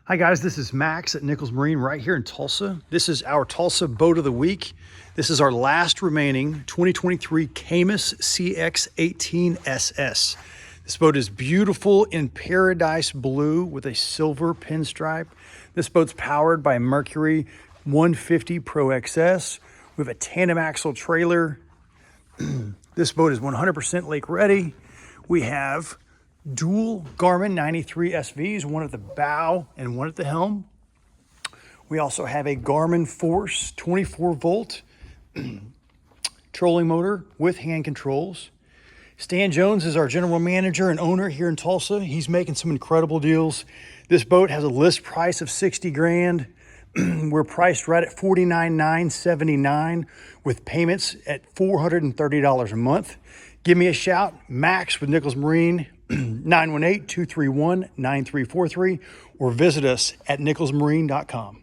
Hi guys, this is Max at Nichols Marine right here in Tulsa. This is our Tulsa boat of the week. This is our last remaining 2023 Caymas CX18 SS. This boat is beautiful in paradise blue with a silver pinstripe. This boat's powered by Mercury 150 Pro XS. We have a tandem axle trailer. This boat is 100% lake ready. We have dual Garmin 93 SVs, one at the bow and one at the helm. We also have a Garmin Force 24 volt trolling motor with hand controls. Stan Jones is our general manager and owner here in Tulsa. He's making some incredible deals. This boat has a list price of 60 grand. We're priced right at $49,979 with payments at $430 a month. Give me a shout, Max with Nichols Marine, 918-231-9343, or visit us at nicholsmarine.com.